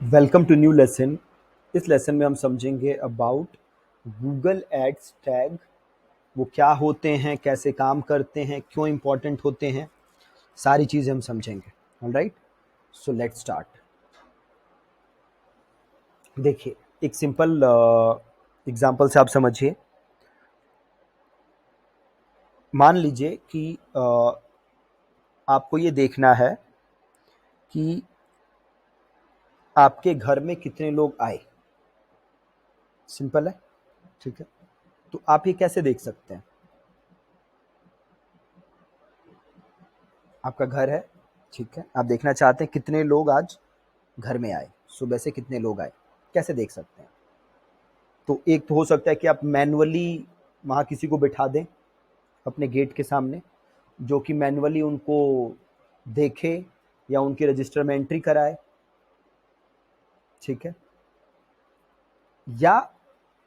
Welcome to new lesson. इस lesson में हम समझेंगे अबाउट गूगल एड्स टैग। वो क्या होते हैं, कैसे काम करते हैं, क्यों इम्पोर्टेंट होते हैं, सारी चीज़ें हम समझेंगे। Alright, so let's start. देखिए, एक सिंपल एग्जांपल से आप समझिए। मान लीजिए कि आपको ये देखना है कि आपके घर में कितने लोग आए। सिंपल है, ठीक है। तो आप ये कैसे देख सकते हैं? आपका घर है, ठीक है, आप देखना चाहते हैं कितने लोग आज घर में आए, सुबह से कितने लोग आए, कैसे देख सकते हैं? तो एक तो हो सकता है कि आप मैन्युअली वहाँ किसी को बिठा दें अपने गेट के सामने, जो कि मैन्युअली उनको देखे या उनके रजिस्टर में एंट्री कराए, ठीक है। या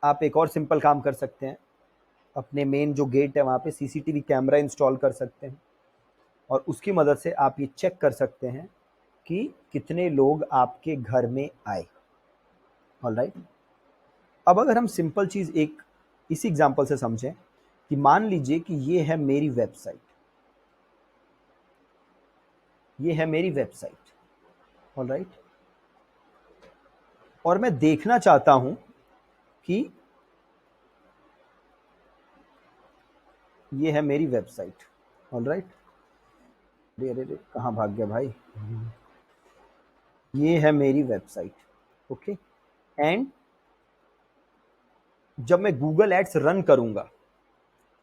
आप एक और सिंपल काम कर सकते हैं, अपने मेन जो गेट है वहाँ पे सीसीटीवी कैमरा इंस्टॉल कर सकते हैं और उसकी मदद से आप ये चेक कर सकते हैं कि कितने लोग आपके घर में आए। ऑलराइट, अब अगर हम सिंपल चीज एक इसी एग्जांपल से समझें कि मान लीजिए कि ये है मेरी वेबसाइट, ये है मेरी वेबसाइट। ऑलराइट, और मैं देखना चाहता हूं कि ये है मेरी वेबसाइट। ऑलराइट, अरे अरे अरे, कहाँ भाग गया भाई? ये है मेरी वेबसाइट, ओके। एंड जब मैं गूगल एड्स रन करूंगा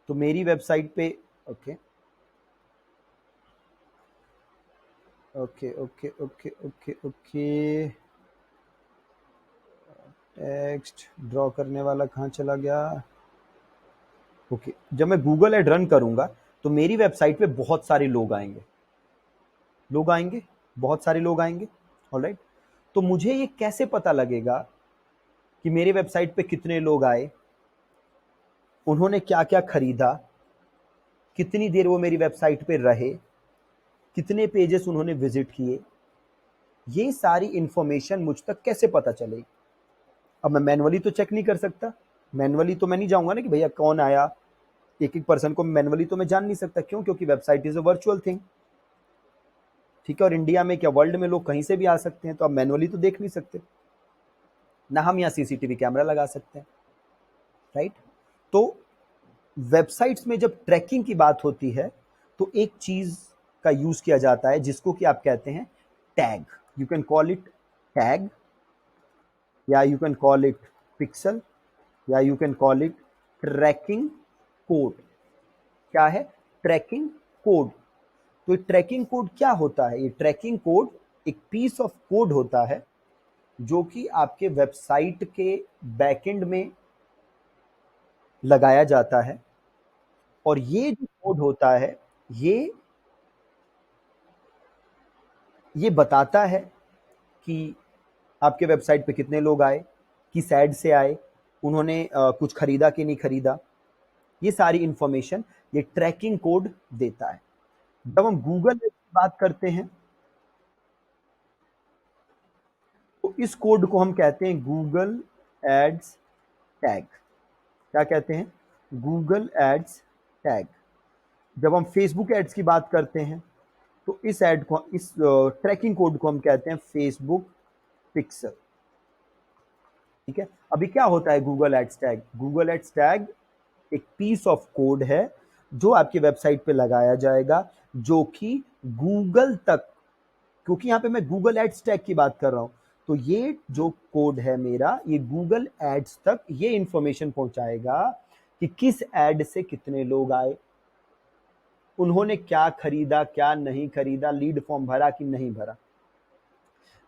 तो मेरी वेबसाइट पे, okay okay okay okay okay okay, text draw करने वाला कहाँ चला गया? ओके, जब मैं गूगल एड रन करूंगा तो मेरी वेबसाइट पे बहुत सारे लोग आएंगे, लोग आएंगे, बहुत सारे लोग आएंगे। ऑलराइट, तो मुझे ये कैसे पता लगेगा कि मेरी वेबसाइट पे कितने लोग आए, उन्होंने क्या क्या खरीदा, कितनी देर वो मेरी वेबसाइट पे रहे, कितने पेजेस उन्होंने विजिट किए, ये सारी इंफॉर्मेशन मुझ तक कैसे पता चलेगी? अब मैं मैनुअली तो चेक नहीं कर सकता, मैनुअली तो मैं नहीं जाऊंगा ना कि भैया कौन आया, एक एक पर्सन को मैनुअली तो मैं जान नहीं सकता। क्यों? क्योंकि website is a virtual thing, ठीक है। और इंडिया में क्या, वर्ल्ड में लोग कहीं से भी आ सकते हैं, तो आप मैनुअली तो देख नहीं सकते ना, हम यहाँ सीसीटीवी कैमरा लगा सकते हैं, राइट। तो वेबसाइट्स में जब ट्रैकिंग की बात होती है तो एक चीज का यूज किया जाता है जिसको कि आप कहते हैं tag. You can call it tag, या you can call it pixel, या you can call it tracking code. क्या है? Tracking code. तो ये ट्रैकिंग कोड क्या होता है? ये ट्रैकिंग कोड एक पीस ऑफ कोड होता है जो कि आपके वेबसाइट के बैकएंड में लगाया जाता है। और ये जो कोड होता है, ये ये बताता है कि आपके वेबसाइट पे कितने लोग आए, किस ऐड से आए, उन्होंने कुछ खरीदा कि नहीं खरीदा, ये सारी इंफॉर्मेशन ये ट्रैकिंग कोड देता है। जब हम गूगल की बात करते हैं तो इस कोड को हम कहते हैं गूगल एड्स टैग। क्या कहते हैं? Google Ads tag. जब हम फेसबुक एड्स की बात करते हैं तो इस एड को, इस ट्रैकिंग कोड को हम कहते हैं फेसबुक पिक्सल, ठीक है। अभी क्या होता है Google Ads tag? Google Ads tag एक पीस ऑफ कोड है जो आपकी वेबसाइट पे लगाया जाएगा, जो कि गूगल तक, क्योंकि यहाँ पे मैं गूगल एड्स टैग की बात कर रहा हूं, तो ये जो कोड है मेरा, ये गूगल एड्स तक ये इंफॉर्मेशन पहुंचाएगा कि किस एड से कितने लोग आए, उन्होंने क्या खरीदा, क्या नहीं खरीदा, लीड फॉर्म भरा कि नहीं भरा।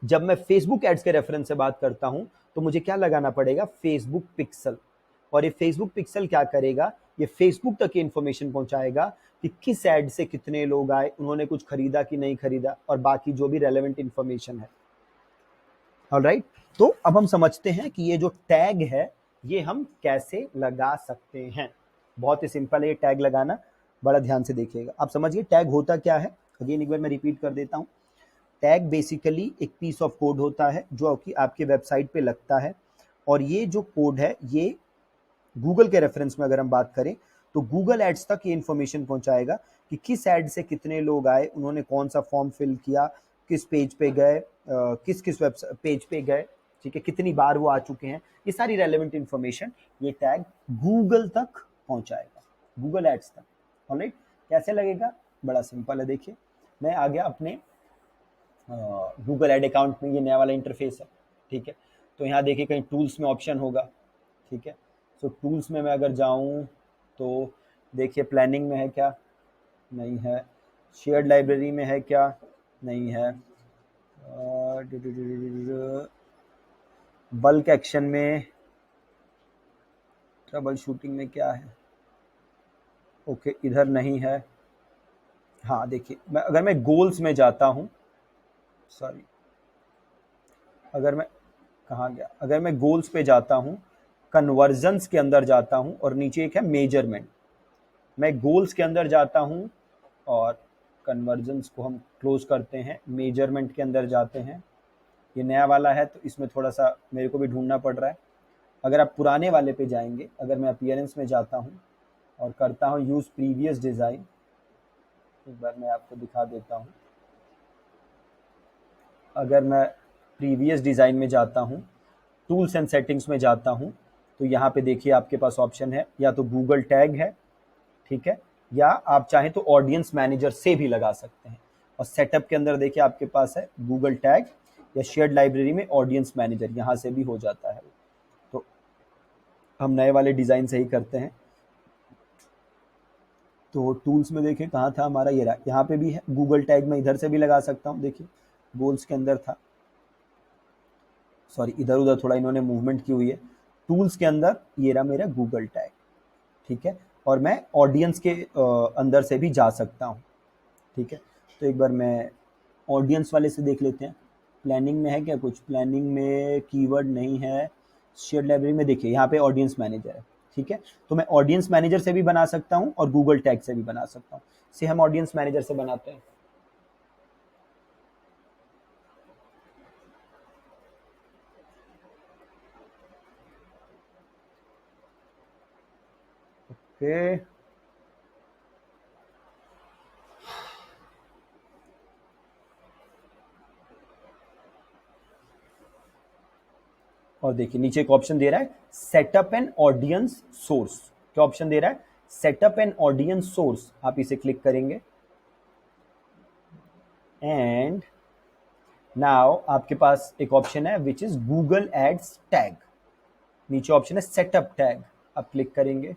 जब मैं फेसबुक एड्स के रेफरेंस से बात करता हूं तो मुझे क्या लगाना पड़ेगा? Facebook pixel. और ये फेसबुक पिक्सल क्या करेगा? ये फेसबुक तक ये इंफॉर्मेशन पहुंचाएगा कि किस एड से कितने लोग आए, उन्होंने कुछ खरीदा कि नहीं खरीदा, और बाकी जो भी रेलेवेंट इंफॉर्मेशन है। ऑलराइट, तो अब हम समझते हैं कि ये जो टैग है ये हम कैसे लगा सकते हैं। बहुत ही सिंपल है ये टैग लगाना, बड़ा ध्यान से देखिएगा। आप समझिए टैग होता क्या है। अगेन एक बार मैं रिपीट कर देता हूं। टैग बेसिकली एक पीस ऑफ कोड होता है जो कि आपके वेबसाइट पे लगता है, और ये जो कोड है ये गूगल के रेफरेंस में अगर हम बात करें तो गूगल एड्स तक ये इन्फॉर्मेशन पहुंचाएगा कि किस एड से कितने लोग आए, उन्होंने कौन सा फॉर्म फिल किया, किस पेज पे गए, किस किस वेब पेज पे गए, ठीक है, कितनी बार वो आ चुके हैं, ये सारी रेलेवेंट इन्फॉर्मेशन ये टैग गूगल तक पहुंचाएगा, गूगल एड्स तक। ऑलराइट, कैसे लगेगा? बड़ा सिंपल है। देखिए मैं आ गया अपने गूगल एड अकाउंट में, ये नया वाला इंटरफेस है, ठीक है। तो यहाँ देखिए कहीं टूल्स में ऑप्शन होगा, ठीक है। सो टूल्स में मैं अगर जाऊँ तो देखिए प्लानिंग में है क्या? नहीं है। शेयर्ड लाइब्रेरी में है क्या? नहीं है। बल्क एक्शन में, ट्रबल शूटिंग में क्या है? ओके, इधर नहीं है। हाँ देखिए अगर मैं गोल्स में जाता हूँ, सॉरी, अगर मैं कहाँ गया, अगर मैं गोल्स पे जाता हूँ, कन्वर्जन्स के अंदर जाता हूँ और नीचे एक है मेजरमेंट, मैं गोल्स के अंदर जाता हूँ और कन्वर्जन्स को हम क्लोज करते हैं, मेजरमेंट के अंदर जाते हैं। ये नया वाला है तो इसमें थोड़ा सा मेरे को भी ढूंढना पड़ रहा है। अगर आप पुराने वाले पे जाएंगे, अगर मैं अपीयरेंस में जाता हूँ और करता हूँ यूज़ प्रीवियस डिज़ाइन, एक बार मैं आपको दिखा देता हूँ। अगर मैं प्रीवियस डिज़ाइन में जाता हूँ, टूल्स एंड सेटिंग्स में जाता हूँ, तो यहाँ पे देखिए आपके पास ऑप्शन है, या तो गूगल टैग है, ठीक है, या आप चाहें तो ऑडियंस मैनेजर से भी लगा सकते हैं। और सेटअप के अंदर देखिए आपके पास है गूगल टैग या शेयर्ड लाइब्रेरी में ऑडियंस मैनेजर, यहाँ से भी हो जाता है। तो हम नए वाले डिज़ाइन से ही करते हैं। तो टूल्स में देखिए कहाँ था हमारा, ये रहा, यहाँ पे भी है गूगल टैग, में इधर से भी लगा सकता हूँ। देखिए गोल्स के अंदर था, सॉरी इधर उधर थोड़ा इन्होंने मूवमेंट की हुई है। टूल्स के अंदर ये रहा मेरा गूगल टैग, ठीक है, और मैं ऑडियंस के अंदर से भी जा सकता हूँ, ठीक है। तो एक बार मैं ऑडियंस वाले से देख लेते हैं, प्लानिंग में है क्या कुछ? प्लानिंग में कीवर्ड नहीं है। शेयर लाइब्रेरी में देखिए यहाँ पे ऑडियंस मैनेजर है, ठीक है। तो मैं ऑडियंस मैनेजर से भी बना सकता हूँ और गूगल टैग से भी बना सकता हूँ। से हम ऑडियंस मैनेजर से बनाते हैं। ओके, और देखिए नीचे एक ऑप्शन दे रहा है सेटअप एन ऑडियंस सोर्स। क्या ऑप्शन दे रहा है? Setup an audience source. आप इसे क्लिक करेंगे एंड नाउ आपके पास एक ऑप्शन है which is Google Ads tag. नीचे ऑप्शन है सेटअप टैग, आप क्लिक करेंगे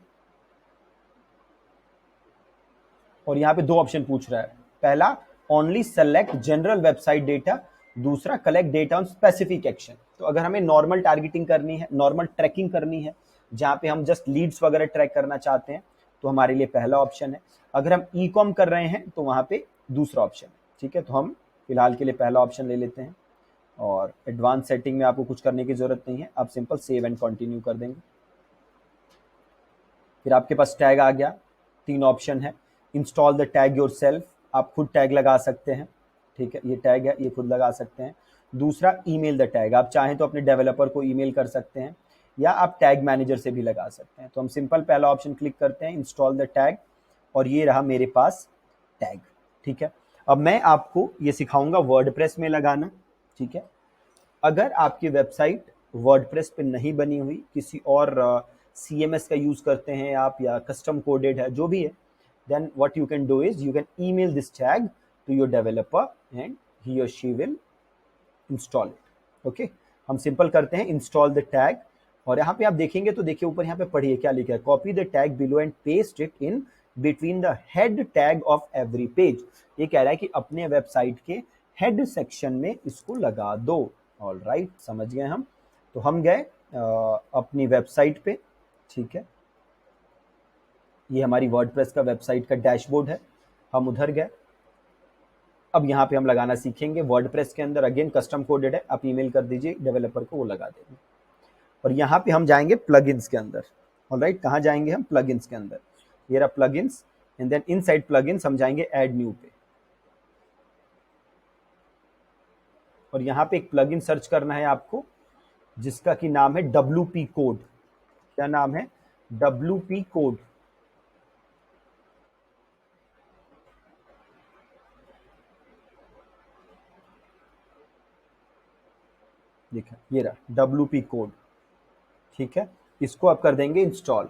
और यहाँ पे दो ऑप्शन पूछ रहा है। पहला only select general website data, दूसरा collect data on specific action. तो अगर हमें नॉर्मल टारगेटिंग करनी है, नॉर्मल ट्रैकिंग करनी है, जहाँ पे हम जस्ट लीड्स वगैरह ट्रैक करना चाहते हैं, तो हमारे लिए पहला ऑप्शन है। अगर हम ई कॉम कर रहे हैं तो वहाँ पे दूसरा ऑप्शन है, ठीक है। तो हम फिलहाल के लिए पहला ऑप्शन ले लेते हैं और एडवांस सेटिंग में आपको कुछ करने की जरूरत नहीं है, आप सिंपल सेव एंड कंटिन्यू कर देंगे। फिर आपके पास टैग आ गया, तीन ऑप्शन है। इंस्टॉल द टैग योरसेल्फ, आप खुद टैग लगा सकते हैं, ठीक है, ये टैग है ये खुद लगा सकते हैं। दूसरा ईमेल द टैग, आप चाहें तो अपने डेवलपर को ईमेल कर सकते हैं या आप टैग मैनेजर से भी लगा सकते हैं। तो हम सिंपल पहला ऑप्शन क्लिक करते हैं, इंस्टॉल द टैग, और ये रहा मेरे पास टैग, ठीक है। अब मैं आपको ये सिखाऊंगा वर्डप्रेस में लगाना, ठीक है। अगर आपकी वेबसाइट वर्डप्रेस पे नहीं बनी हुई, किसी और CMS का यूज करते हैं आप या कस्टम कोडेड है, जो भी है, then what you can do is you can email this tag to your developer and he or she will install it। Okay, हम सिंपल करते हैं इंस्टॉल द टैग, और यहाँ पे आप देखेंगे तो देखिए ऊपर यहाँ पे पढ़िए क्या लिखा है, copy the tag below and paste it in between the head tag of every page. ये कह रहा है कि अपने वेबसाइट के हेड सेक्शन में इसको लगा दो। ऑल राइट, समझ गए हम। तो हम गए अपनी वेबसाइट पे, ठीक है, ये हमारी वर्डप्रेस का वेबसाइट का डैशबोर्ड है, हम उधर गए। अब यहाँ पे हम लगाना सीखेंगे वर्डप्रेस के अंदर, अगेन कस्टम कोडेड है, आप ईमेल कर दीजिए डेवलपर को, वो लगा देंगे। और यहाँ पे हम जाएंगे प्लगइन्स के अंदर। ऑलराइट, कहाँ जाएंगे हम? प्लगइन्स के अंदर। ये रहा plugins, and then inside plugins हम जाएंगे ऐड न्यू पे। और यहाँ पे एक प्लगइन सर्च करना है आपको जिसका कि नाम है WP कोड। क्या नाम है? WP code. देखा, ये रहा WP कोड। ठीक है, इसको आप कर देंगे इंस्टॉल।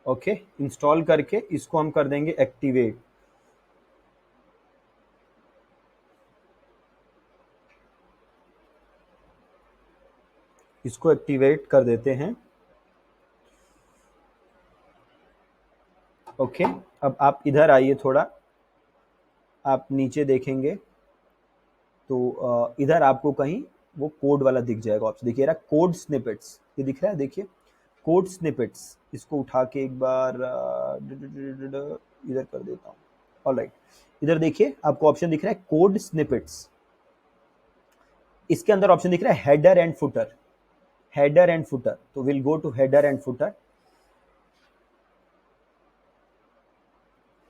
ओके, इंस्टॉल करके इसको हम कर देंगे एक्टिवेट। इसको एक्टिवेट कर देते हैं। ओके, अब आप इधर आइए थोड़ा, आप नीचे देखेंगे तो इधर आपको कहीं वो कोड वाला दिख जाएगा ऑप्शन। देखिए रहा कोड स्निपेट्स, ये दिख रहा है, देखिए कोड स्निपेट्स। इसको उठा के एक बार इधर कर देता हूँ। ऑलराइट, इधर देखिए आपको ऑप्शन दिख रहा है कोड स्निपेट्स। इसके अंदर ऑप्शन दिख रहा है header and footer. Header and footer, तो will go to header and footer.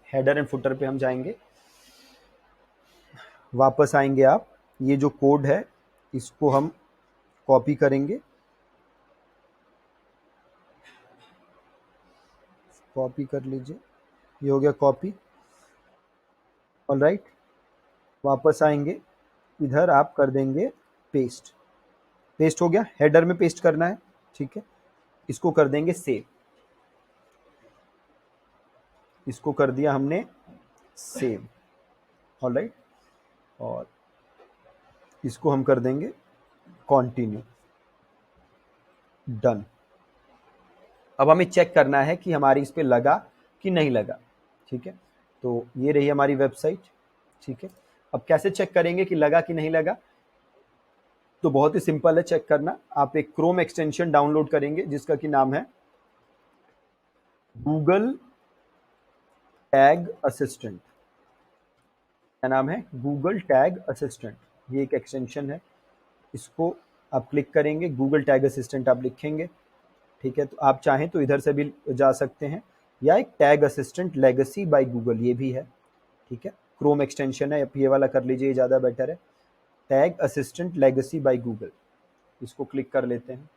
Header and footer पे हम जाएंगे, वापस आएंगे आप। ये जो कोड है इसको हम कॉपी करेंगे, कॉपी कर लीजिए, ये हो गया कॉपी। ऑलराइट, वापस आएंगे, इधर आप कर देंगे पेस्ट। पेस्ट हो गया, हेडर में पेस्ट करना है। ठीक है, इसको कर देंगे सेव। इसको कर दिया हमने सेव। ऑलराइट, और इसको हम कर देंगे कंटिन्यू। डन। अब हमें चेक करना है कि हमारी इस पे लगा कि नहीं लगा। ठीक है, तो ये रही हमारी वेबसाइट। ठीक है, अब कैसे चेक करेंगे कि लगा कि नहीं लगा? तो बहुत ही सिंपल है चेक करना। आप एक क्रोम एक्सटेंशन डाउनलोड करेंगे जिसका कि नाम है गूगल टैग असिस्टेंट। क्या नाम है? Google tag assistant. ये एक एक्सटेंशन है, इसको आप क्लिक करेंगे, गूगल टैग असिस्टेंट आप लिखेंगे। ठीक है, तो आप चाहें तो इधर से भी जा सकते हैं, या एक tag assistant legacy by Google, ये भी है। ठीक है, क्रोम एक्सटेंशन है, आप ये वाला कर लीजिए, ये ज़्यादा बेटर है। Tag assistant legacy by Google, इसको क्लिक कर लेते हैं।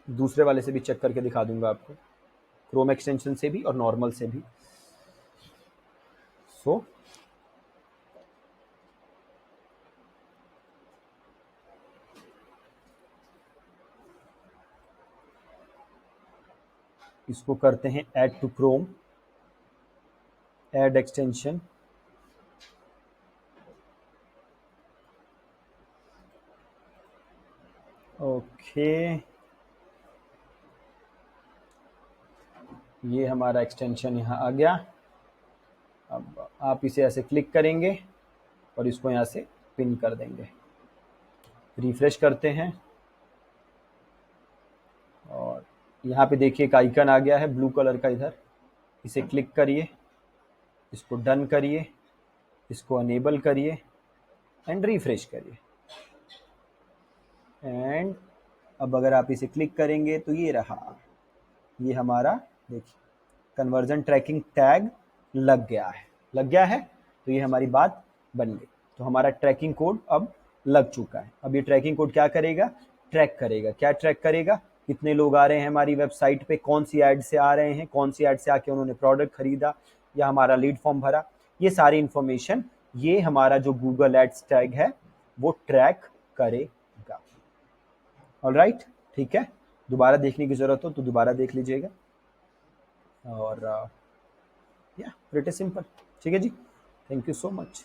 दूसरे वाले से भी चेक करके दिखा दूंगा आपको, क्रोम एक्सटेंशन से भी और नॉर्मल से भी। सो इसको करते हैं add to Chrome, add extension. Okay, ये हमारा एक्सटेंशन यहाँ आ गया। अब आप इसे ऐसे क्लिक करेंगे और इसको यहाँ से पिन कर देंगे। रिफ्रेश करते हैं और यहाँ पे देखिए एक आइकन आ गया है ब्लू कलर का, इधर इसे क्लिक करिए, इसको डन करिए, इसको अनेबल करिए एंड रिफ्रेश करिए। एंड अब अगर आप इसे क्लिक करेंगे तो ये रहा, ये हमारा देखिए कन्वर्जन ट्रैकिंग टैग लग गया है। लग गया है तो ये हमारी बात बन गई। तो हमारा ट्रैकिंग कोड अब लग चुका है। अब ये ट्रैकिंग कोड क्या करेगा? ट्रैक करेगा। क्या ट्रैक करेगा? कितने लोग आ रहे हैं हमारी वेबसाइट पे, कौन सी ऐड से आ रहे हैं, कौन सी ऐड से आके उन्होंने प्रोडक्ट खरीदा या हमारा लीड फॉर्म भरा, ये सारी इंफॉर्मेशन ये हमारा जो गूगल एड्स टैग है वो ट्रैक करेगा। ऑलराइट, ठीक है, दोबारा देखने की जरूरत हो तो दोबारा देख लीजिएगा। और या प्रिटी सिंपल। ठीक है जी, थैंक यू सो मच।